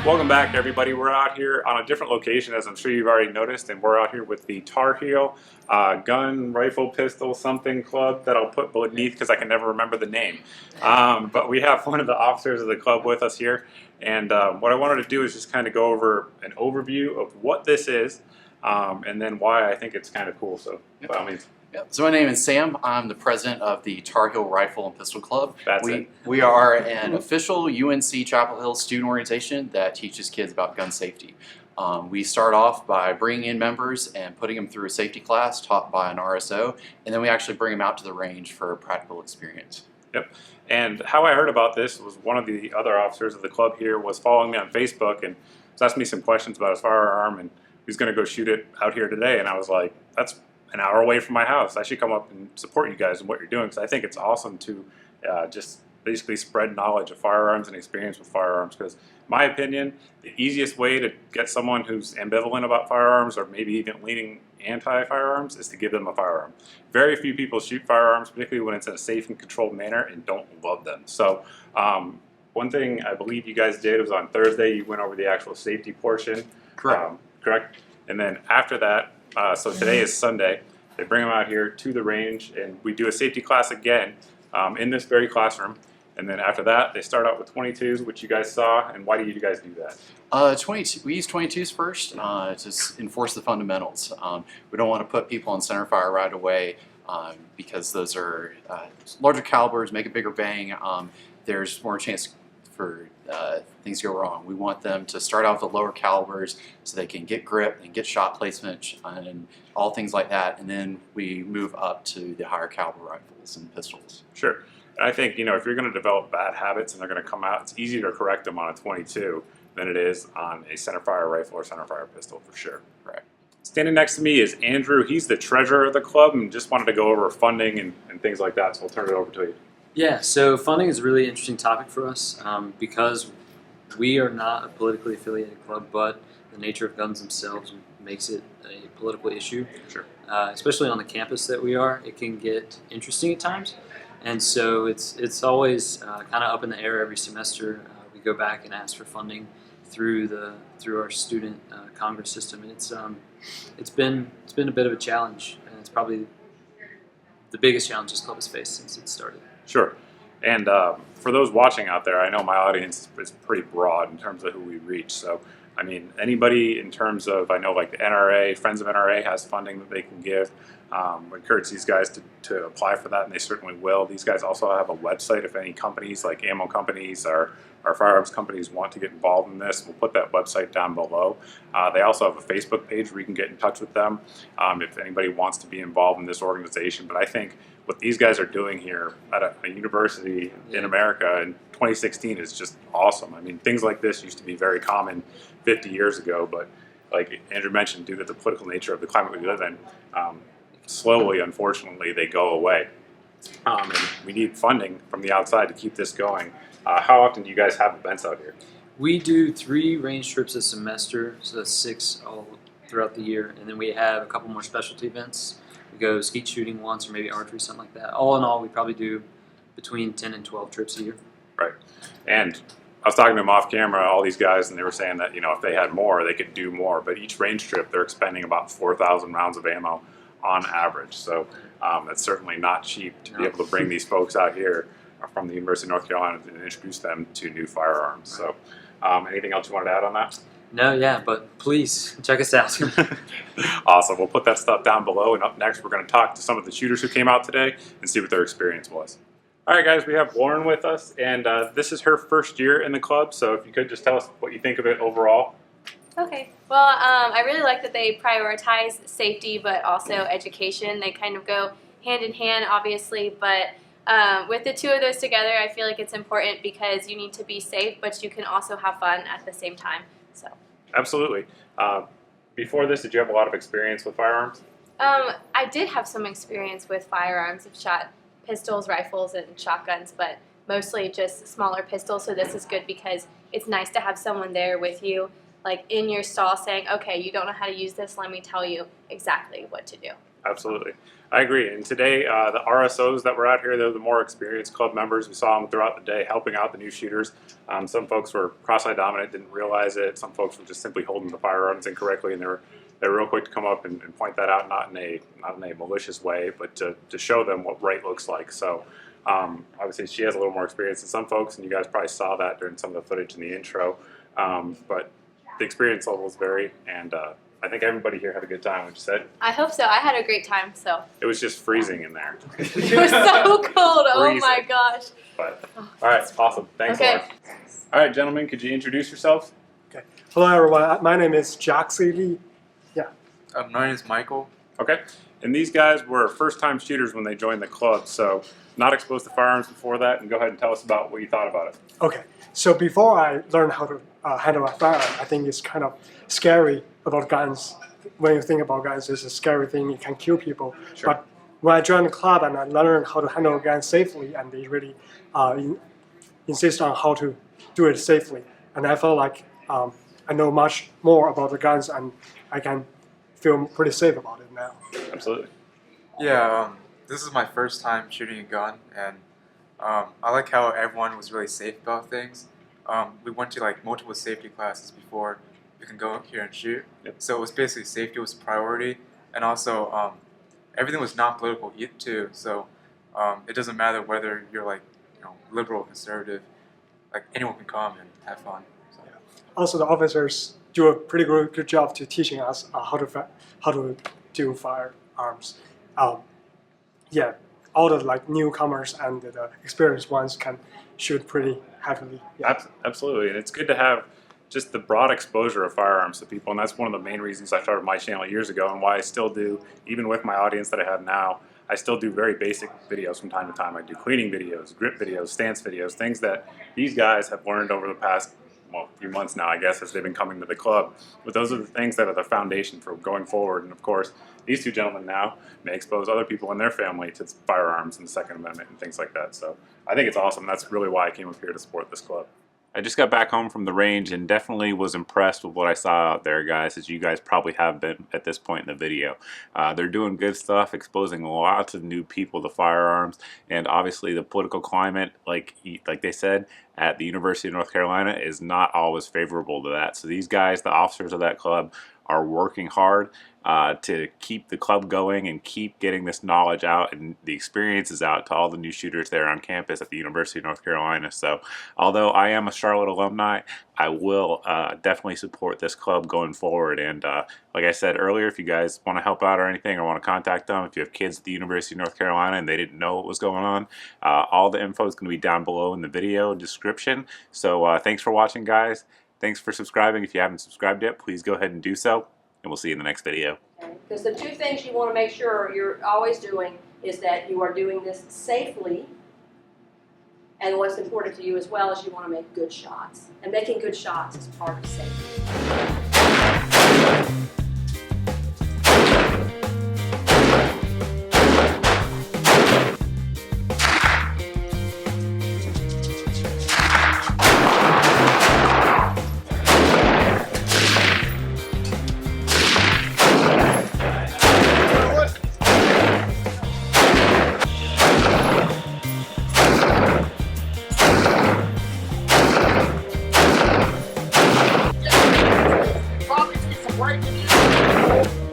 Welcome back, everybody. We're out here on a different location, as I'm sure you've already noticed, and we're out here with the Tarheel gun, rifle, pistol, something club that I'll put beneath because I can never remember the name. But we have one of the officers of the club with us here, and what I wanted to do is just kind of go over an overview of what this is, and then why I think it's kind of cool. So, by all means. Yep. So my name is Sam. I'm the president of the Tarheel Rifle and Pistol Club. That's it. We are an official UNC Chapel Hill student organization that teaches kids about gun safety. We start off by bringing in members and putting them through a safety class taught by an RSO, and then we actually bring them out to the range for a practical experience. Yep. And how I heard about this was one of the other officers of the club here was following me on Facebook and was asking me some questions about his firearm, and he's going to go shoot it out here today. And I was like, that's an hour away from my house. I should come up and support you guys in what you're doing, because I think it's awesome to just basically spread knowledge of firearms and experience with firearms, because in my opinion, the easiest way to get someone who's ambivalent about firearms or maybe even leaning anti-firearms is to give them a firearm. Very few people shoot firearms, particularly when it's in a safe and controlled manner, and don't love them. So one thing I believe you guys did was on Thursday, you went over the actual safety portion. Correct. Correct? And then after that, so today is Sunday, they bring them out here to the range, and we do a safety class again in this very classroom. And then after that, they start out with 22s, which you guys saw. And why do you guys do that? 22. We use 22s first to enforce the fundamentals. We don't want to put people on center fire right away because those are larger calibers, make a bigger bang. There's more chance for things to go wrong. We want them to start out with the lower calibers so they can get grip and get shot placement and all things like that, and then we move up to the higher caliber rifles and pistols. Sure. And I think, if you're going to develop bad habits and they're going to come out, it's easier to correct them on a 22 than it is on a centerfire rifle or centerfire pistol, for sure. Right. Standing next to me is Andrew. He's the treasurer of the club and just wanted to go over funding and things like that, so I'll turn it over to you. Yeah, so funding is a really interesting topic for us because we are not a politically affiliated club, but the nature of guns themselves makes it a political issue. Sure. Especially on the campus that we are, it can get interesting at times, and so it's always kind of up in the air every semester. We go back and ask for funding through our student Congress system, and it's been a bit of a challenge, and it's probably the biggest challenge this club has faced since it started. Sure. And for those watching out there, I know my audience is pretty broad in terms of who we reach. So, I mean, anybody in terms of, I know like the NRA, Friends of NRA has funding that they can give. We encourage these guys to apply for that, and they certainly will. These guys also have a website. If any companies like ammo companies or firearms companies want to get involved in this, we'll put that website down below. They also have a Facebook page where you can get in touch with them if anybody wants to be involved in this organization. But I think what these guys are doing here at a university in America in 2016 is just awesome. I mean, things like this used to be very common 50 years ago, but like Andrew mentioned, due to the political nature of the climate we live in, slowly, unfortunately, they go away. And we need funding from the outside to keep this going. How often do you guys have events out here? We do 3 range trips a semester, so that's 6 all throughout the year, and then we have a couple more specialty events. We go skeet shooting once, or maybe archery, something like that. All in all, we probably do between 10 and 12 trips a year. Right. And I was talking to them off camera, all these guys, and they were saying that, if they had more, they could do more. But each range trip, they're expending about 4,000 rounds of ammo on average. So that's certainly not cheap to be able to bring these folks out here from the University of North Carolina and introduce them to new firearms. So anything else you wanted to add on that? No, yeah, but please check us out. Awesome. We'll put that stuff down below, and up next we're going to talk to some of the shooters who came out today and see what their experience was. All right, guys, we have Lauren with us, and this is her first year in the club, so if you could just tell us what you think of it overall. Okay. Well, I really like that they prioritize safety but also education. They kind of go hand in hand, obviously, but with the two of those together, I feel like it's important because you need to be safe, but you can also have fun at the same time. So. Absolutely. Before this, did you have a lot of experience with firearms? I did have some experience with firearms. I've shot pistols, rifles, and shotguns, but mostly just smaller pistols, so this is good because it's nice to have someone there with you, like in your stall saying, okay, you don't know how to use this, let me tell you exactly what to do. Absolutely. I agree. And today, the RSOs that were out here, they're the more experienced club members. We saw them throughout the day helping out the new shooters. Some folks were cross-eye dominant, didn't realize it. Some folks were just simply holding the firearms incorrectly, and they're real quick to come up and point that out, not in a malicious way, but to show them what right looks like. So obviously she has a little more experience than some folks, and you guys probably saw that during some of the footage in the intro. But the experience levels vary, and I think everybody here had a good time, which you said. I hope so. I had a great time, so. It was just freezing in there. It was so cold. Oh my Freezing. gosh. But all right, awesome. Thanks, Okay. Laura. All right, gentlemen, could you introduce yourselves? Okay. Hello, everyone. My name is Jaxi Lee. My name is Michael. Okay. And these guys were first-time shooters when they joined the club, so not exposed to firearms before that. And go ahead and tell us about what you thought about it. Okay. So before I learned how to handle a firearm, I think it's kind of scary about guns. When you think about guns, it's a scary thing. It can kill people. Sure. But when I joined the club and I learned how to handle a gun safely, and they really insist on how to do it safely, and I felt like I know much more about the guns, and I can feel pretty safe about it now. Absolutely. Yeah, this is my first time shooting a gun, and I like how everyone was really safe about things. We went to like multiple safety classes before we can go here and shoot. Yep. So it was basically safety was priority, and also everything was non-political too. So it doesn't matter whether you're like liberal or conservative. Like anyone can come and have fun. So. Also, the officers do a pretty good job to teaching us how to do firearms. Yeah, all the like newcomers and the experienced ones can shoot pretty happily. Yeah. Absolutely. And it's good to have just the broad exposure of firearms to people. And that's one of the main reasons I started my channel years ago, and why I still do, even with my audience that I have now. I still do very basic videos from time to time. I do cleaning videos, grip videos, stance videos, things that these guys have learned over the past few months now, I guess, as they've been coming to the club. But those are the things that are the foundation for going forward. And of course, these two gentlemen now may expose other people in their family to firearms and the Second Amendment and things like that. So I think it's awesome. That's really why I came up here to support this club. I just got back home from the range and definitely was impressed with what I saw out there, guys, as you guys probably have been at this point in the video. They're doing good stuff, exposing lots of new people to firearms, and obviously the political climate, like they said, at the University of North Carolina is not always favorable to that. So these guys, the officers of that club, are working hard to keep the club going and keep getting this knowledge out and the experiences out to all the new shooters there on campus at the University of North Carolina. So although I am a Charlotte alumni, I will definitely support this club going forward. And like I said earlier, if you guys want to help out or anything or want to contact them, if you have kids at the University of North Carolina and they didn't know what was going on, all the info is going to be down below in the video description. So thanks for watching, guys. Thanks for subscribing. If you haven't subscribed yet, please go ahead and do so, and we'll see you in the next video. Because the two things you want to make sure you're always doing is that you are doing this safely, and what's important to you as well is you want to make good shots. And making good shots is part of safety. Probably see some breaking in.